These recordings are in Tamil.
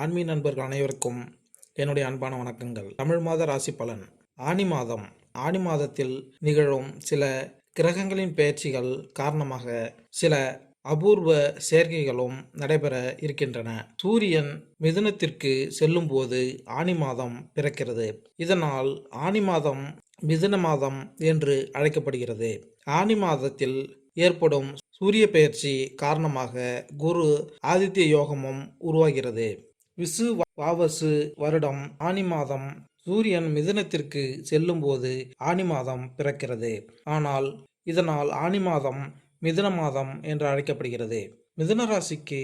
ஆன்மீக நண்பர்கள் அனைவருக்கும் என்னுடைய அன்பான வணக்கங்கள். தமிழ் மாத ராசி பலன். ஆனி மாதம். ஆனி மாதத்தில் நிகழும் சில கிரகங்களின் பெயர்ச்சிகள் காரணமாக சில அபூர்வ சேர்க்கைகளும் நடைபெற இருக்கின்றன. சூரியன் மிதுனத்திற்கு செல்லும் போது ஆனி மாதம் பிறக்கிறது. இதனால் ஆனி மாதம் மிதுன மாதம் என்று அழைக்கப்படுகிறது. ஆனி மாதத்தில் ஏற்படும் சூரிய பெயர்ச்சி காரணமாக குரு ஆதித்ய யோகமும் உருவாகிறது. விசு வாவசு வருடம் ஆனி மாதம் சூரியன் மிதுனத்திற்கு செல்லும் போது ஆனி மாதம் பிறக்கிறது. ஆனால் இதனால் ஆனி மாதம் மிதுன மாதம் என்று அழைக்கப்படுகிறது. மிதுன ராசிக்கு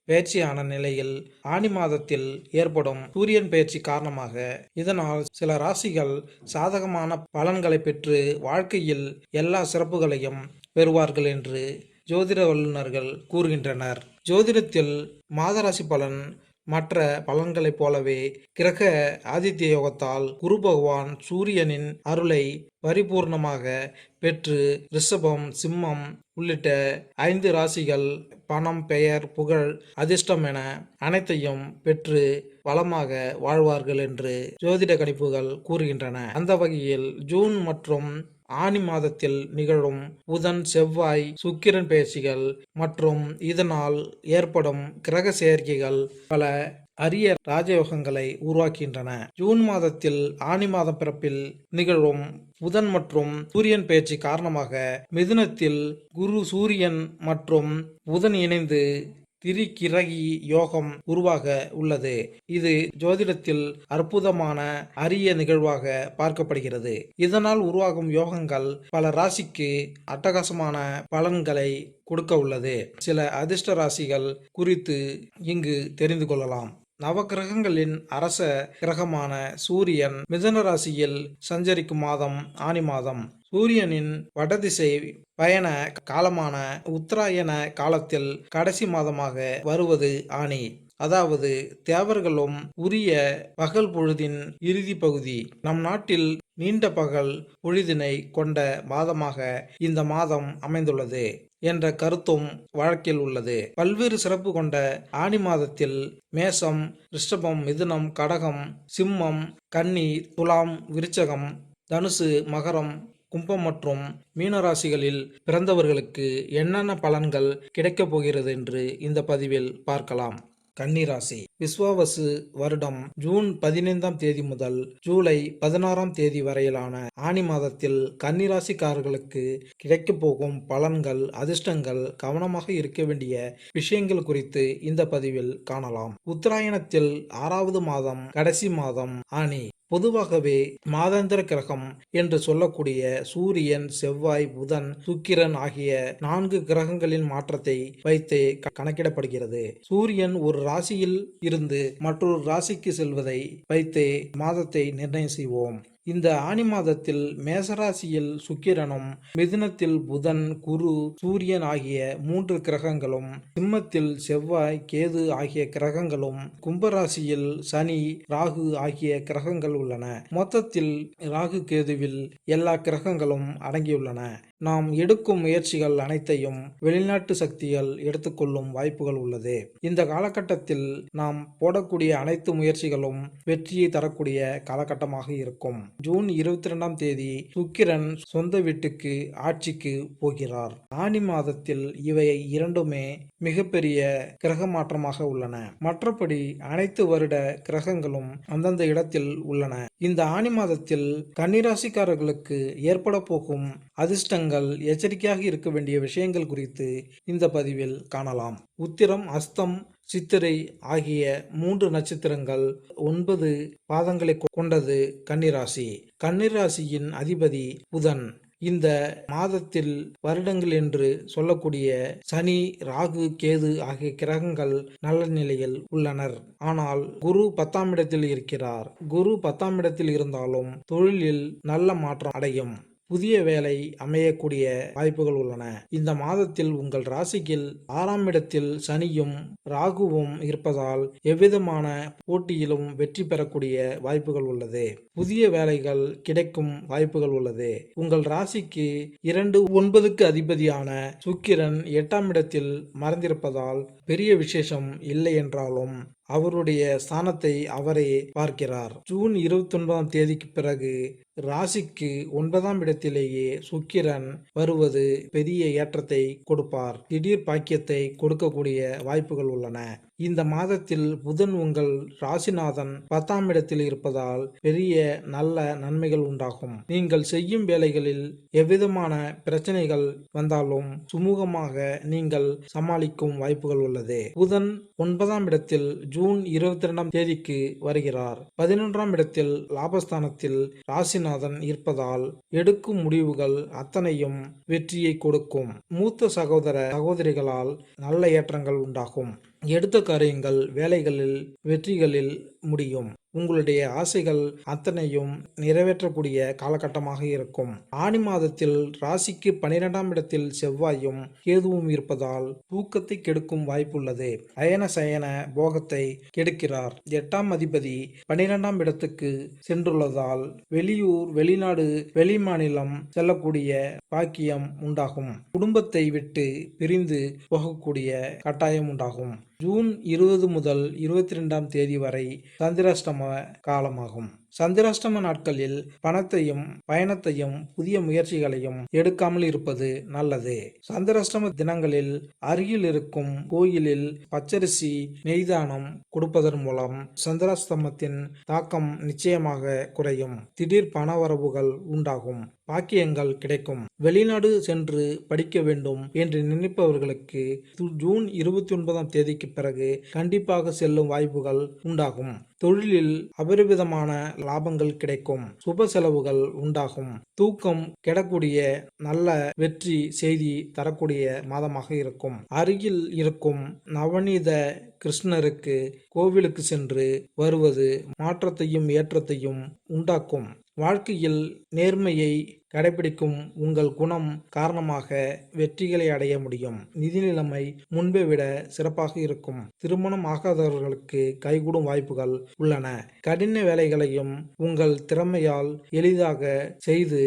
பெயர்ச்சியான நிலையில் ஆனி மாதத்தில் ஏற்படும் சூரியன் பெயர்ச்சி காரணமாக இதனால் சில ராசிகள் சாதகமான பலன்களை பெற்று வாழ்க்கையில் எல்லா சிறப்புகளையும் பெறுவார்கள் என்று ஜோதிட வல்லுநர்கள் கூறுகின்றனர். ஜோதிடத்தில் மாதராசி பலன் மற்ற பலன்களைப் போலவே கிரக ஆதித்ய யோகத்தால் குரு பகவான் சூரியனின் அருளை பரிபூர்ணமாக பெற்று ரிஷபம், சிம்மம் உள்ளிட்ட 5 ராசிகள் பணம், பெயர், புகழ், அதிர்ஷ்டம் என அனைத்தையும் பெற்று வளமாக வாழ்வார்கள் என்று ஜோதிட கணிப்புகள் கூறுகின்றன. அந்த வகையில் ஜூன் மற்றும் ஆனி மாதத்தில் நிகழும் புதன், செவ்வாய், சுக்கிரன் பெயர்ச்சிகள் மற்றும் இதனால் ஏற்படும் கிரக சேர்க்கைகள் பல அரிய ராஜயோகங்களை உருவாக்குகின்றன. ஜூன் மாதத்தில் ஆனி மாதம் பிறப்பில் நிகழும் புதன் மற்றும் சூரியன் பெயர்ச்சி காரணமாக மிதுனத்தில் குரு, சூரியன் மற்றும் புதன் இணைந்து திரிகிரகி யோகம் உருவாக உள்ளது. இது ஜோதிடத்தில் அற்புதமான அரிய நிகழ்வாக பார்க்கப்படுகிறது. இதனால் உருவாகும் யோகங்கள் பல ராசிக்கு அட்டகாசமான பலன்களை கொடுக்க உள்ளது. சில அதிர்ஷ்ட ராசிகள் குறித்து இங்கு தெரிந்து கொள்ளலாம். நவகிரகங்களின் அரச கிரகமான சூரியன் மிதுன ராசியில் சஞ்சரிக்கும் மாதம் ஆனி மாதம். சூரியனின் வடதிசை பயண காலமான உத்தராயண காலத்தில் கடைசி மாதமாக வருவது ஆனி. அதாவது தேவர்களும் உரிய பகல் பொழுதின் இறுதி பகுதி. நம் நாட்டில் நீண்ட பகல் பொழுதினை கொண்ட மாதமாக இந்த மாதம் அமைந்துள்ளது என்ற கருத்தும் வழக்கில் உள்ளது. பல்வேறு சிறப்பு கொண்ட ஆனி மாதத்தில் மேஷம், ரிஷபம், மிதுனம், கடகம், சிம்மம், கன்னி, துலாம், விருச்சகம், தனுசு, மகரம், கும்பம் மற்றும் மீனராசிகளில் பிறந்தவர்களுக்கு என்னென்ன பலன்கள் கிடைக்கப் போகிறது என்று இந்த பதிவில் பார்க்கலாம். கன்னிராசி. விஸ்வாவசு வருடம் ஜூன் 15ஆம் தேதி முதல் ஜூலை 16ஆம் தேதி வரையிலான ஆனி மாதத்தில் கன்னிராசிக்காரர்களுக்கு கிடைக்கப் போகும் பலன்கள், அதிர்ஷ்டங்கள், கவனமாக இருக்க வேண்டிய விஷயங்கள் குறித்து இந்த பதிவில் காணலாம். உத்தராயணத்தில் 6வது மாதம் கடைசி மாதம் ஆனி. பொதுவாகவே மாதாந்திர கிரகம் என்று சொல்லக்கூடிய சூரியன், செவ்வாய், புதன், சுக்கிரன் ஆகிய 4 கிரகங்களின் மாற்றத்தை வைத்து கணக்கிடப்படுகிறது. சூரியன் ஒரு ராசியில் இருந்து மற்றொரு ராசிக்கு செல்வதை வைத்து மாதத்தை நிர்ணயம் செய்வோம். இந்த ஆனி மாதத்தில் மேசராசியில் சுக்கிரனும், மிதுனத்தில் புதன், குரு, சூரியன் ஆகிய 3 கிரகங்களும், சிம்மத்தில் செவ்வாய், கேது ஆகிய கிரகங்களும், கும்பராசியில் சனி, ராகு ஆகிய கிரகங்கள் உள்ளன. மொத்தத்தில் ராகு கேதுவில் எல்லா கிரகங்களும் அடங்கியுள்ளன. நாம் எடுக்கும் முயற்சிகள் அனைத்தையும் வெளிநாட்டு சக்திகள் எடுத்துக்கொள்ளும் வாய்ப்புகள் உள்ளது. இந்த காலகட்டத்தில் நாம் போடக்கூடிய அனைத்து முயற்சிகளும் வெற்றியை தரக்கூடிய காலகட்டமாக இருக்கும். ஜூன் 22ஆம் தேதி சுக்கிரன் சொந்த வீட்டுக்கு ஆட்சிக்கு போகிறார். ஆனி மாதத்தில் இவை இரண்டுமே மிகப்பெரிய கிரக மாற்றமாக உள்ளன. மற்றபடி அனைத்து வருட கிரகங்களும் அந்தந்த இடத்தில் உள்ளன. இந்த ஆனி மாதத்தில் கன்னிராசிக்காரர்களுக்கு ஏற்பட போகும் அதிர்ஷ்டங்கள், எச்சரிக்கையாக இருக்க வேண்டிய விஷயங்கள் குறித்து இந்த பதிவில் காணலாம். உத்திரம், அஸ்தம், சித்திரை ஆகிய 3 நட்சத்திரங்கள் 9 பாதங்களை கொண்டது கன்னிராசி. கன்னிராசியின் அதிபதி புதன். இந்த மாதத்தில் வருடங்கள் என்று சொல்லக்கூடிய சனி, ராகு, கேது ஆகிய கிரகங்கள் நல்ல நிலையில் உள்ளனர். ஆனால் குரு 10ஆம் இடத்தில் இருக்கிறார். குரு 10ஆம் இடத்தில் இருந்தாலும் தொழிலில் நல்ல மாற்றம் அடையும். புதிய வேலை அமையக்கூடிய வாய்ப்புகள் உள்ளன. இந்த மாதத்தில் உங்கள் ராசியில் 6ஆம் இடத்தில் சனியும் ராகுவும் இருப்பதால் எவ்விதமான போட்டியிலும் வெற்றி பெறக்கூடிய வாய்ப்புகள் உள்ளது. புதிய வேலைகள் கிடைக்கும் வாய்ப்புகள் உள்ளது. உங்கள் ராசிக்கு 2, 9க்கு அதிபதியான சுக்கிரன் 8ஆம் இடத்தில் மறைந்திருப்பதால் பெரிய விசேஷம் இல்லை என்றாலும் அவருடைய ஸ்தானத்தை அவரே பார்க்கிறார். ஜூன் 29ஆம் தேதிக்கு பிறகு ராசிக்கு 9ஆம் இடத்திலேயே சுக்கிரன் வருவது பெரிய ஏற்றத்தை கொடுப்பார். திடீர் பாக்கியத்தை கொடுக்கக்கூடிய வாய்ப்புகள் உள்ளன. இந்த மாதத்தில் புதன் உங்கள் ராசிநாதன் 10ஆம் இடத்தில் இருப்பதால் பெரிய நல்ல நன்மைகள் உண்டாகும். நீங்கள் செய்யும் வேலைகளில் எவ்விதமான பிரச்சனைகள் வந்தாலும் சுமூகமாக நீங்கள் சமாளிக்கும் வாய்ப்புகள் உள்ளது. புதன் 9ஆம் இடத்தில் ஜூன் 22ஆம் தேதிக்கு வருகிறார். 11ஆம் இடத்தில் லாபஸ்தானத்தில் ராசிநாதன் இருப்பதால் எடுக்கும் முடிவுகள் அத்தனையும் வெற்றியை கொடுக்கும். மூத்த சகோதரிகளால் நல்ல ஏற்றங்கள் உண்டாகும். எடுத்த காரியங்கள் வேலைகளில் வெற்றிகளில் முடியும். உங்களுடைய ஆசைகள் அத்தனையும் நிறைவேற்றக்கூடிய காலகட்டமாக இருக்கும். ஆனி மாதத்தில் ராசிக்கு 12ஆம் இடத்தில் செவ்வாயும் கேதுவும் இருப்பதால் தூக்கத்தை கெடுக்கும் வாய்ப்புள்ளது. அயன சயன போகத்தை கெடுக்கிறார். 8ஆம் அதிபதி 12ஆம் இடத்துக்கு சென்றுள்ளதால் வெளியூர், வெளிநாடு, வெளிமாநிலம் செல்லக்கூடிய பாக்கியம் உண்டாகும். குடும்பத்தை விட்டு பிரிந்து போகக்கூடிய கட்டாயம் உண்டாகும். ஜூன் 20 முதல் 22ஆம் தேதி வரை சந்திராஷ்டம காலமாகும். சந்திராஷ்டம நாட்களில் பணத்தையும் பயணத்தையும் புதிய முயற்சிகளையும் எடுக்காமல் இருப்பது நல்லது. சந்திராஷ்டம தினங்களில் அருகில் இருக்கும் கோயிலில் பச்சரிசி நெய்தானம் கொடுப்பதன் மூலம் சந்திராஷ்டமத்தின் தாக்கம் நிச்சயமாக குறையும். திடீர் பணவரவுகள் உண்டாகும். பாக்கியங்கள் கிடைக்கும். வெளிநாடு சென்று படிக்க வேண்டும் என்று நினைப்பவர்களுக்கு ஜூன் 29ஆம் தேதிக்கு பிறகு கண்டிப்பாக செல்லும் வாய்ப்புகள் உண்டாகும். தொழிலில் அபரிவிதமான லாபங்கள் கிடைக்கும். சுப செலவுகள் உண்டாகும். தூக்கம் கெடக்கூடிய நல்ல வெற்றி செய்தி தரக்கூடிய மாதமாக இருக்கும். அருகில் இருக்கும் நவநீத கிருஷ்ணருக்கு கோவிலுக்கு சென்று வருவது மாற்றத்தையும் ஏற்றத்தையும் உண்டாக்கும். வாழ்க்கையில் நேர்மையை கடைபிடிக்கும் உங்கள் குணம் காரணமாக வெற்றிகளை அடைய முடியும். நிதி நிலைமை முன்பை விட சிறப்பாக இருக்கும். திருமணம் ஆகாதவர்களுக்கு கைகூடும் வாய்ப்புகள் உள்ளன. கடின வேலைகளையும் உங்கள் திறமையால் எளிதாக செய்து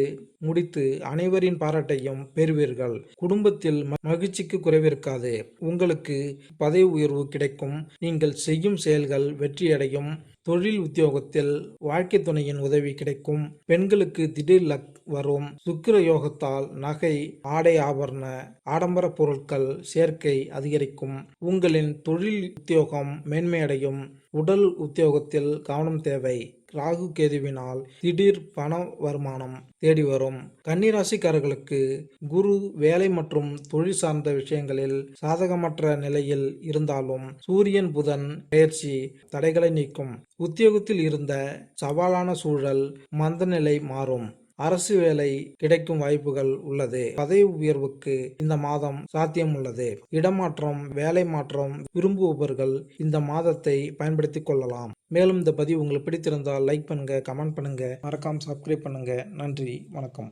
முடித்து அனைவரின் பாராட்டையும் பெறுவீர்கள். குடும்பத்தில் மகிழ்ச்சிக்கு குறைவிருக்காது. உங்களுக்கு பதவி உயர்வு கிடைக்கும். நீங்கள் செய்யும் செயல்கள் வெற்றியடையும். தொழில் உத்தியோகத்தில் வாழ்க்கை துணையின் உதவி கிடைக்கும். பெண்களுக்கு திடீர் லக் வரும். சுக்கிர யோகத்தால் நகை, ஆடை, ஆபரண, ஆடம்பர பொருட்கள் சேர்க்கை அதிகரிக்கும். உங்களின் தொழில் உத்தியோகம் மேன்மையடையும். உடல் உத்தியோகத்தில் கவனம் தேவை. ராகு கேதுவினால் திடீர் பண வருமானம் தேடி வரும். கன்னிராசிக்காரர்களுக்கு குரு வேலை மற்றும் தொழில் சார்ந்த விஷயங்களில் சாதகமற்ற நிலையில் இருந்தாலும் சூரியன் புதன் பயிற்சி தடைகளை நீக்கும். உத்தியோகத்தில் இருந்த சவாலான சூழல் மந்த நிலை மாறும். அரசு வேலை கிடைக்கும் வாய்ப்புகள் உள்ளது. பதவி உயர்வுக்கு இந்த மாதம் சாத்தியம் உள்ளது. இடமாற்றம், வேலை மாற்றம் விரும்புபவர்கள் இந்த மாதத்தை பயன்படுத்திக் கொள்ளலாம். மேலும் இந்த பதிவு உங்களுக்கு பிடித்திருந்தால் லைக் பண்ணுங்க, கமெண்ட் பண்ணுங்க, மறக்காம சப்ஸ்கிரைப் பண்ணுங்க. நன்றி, வணக்கம்.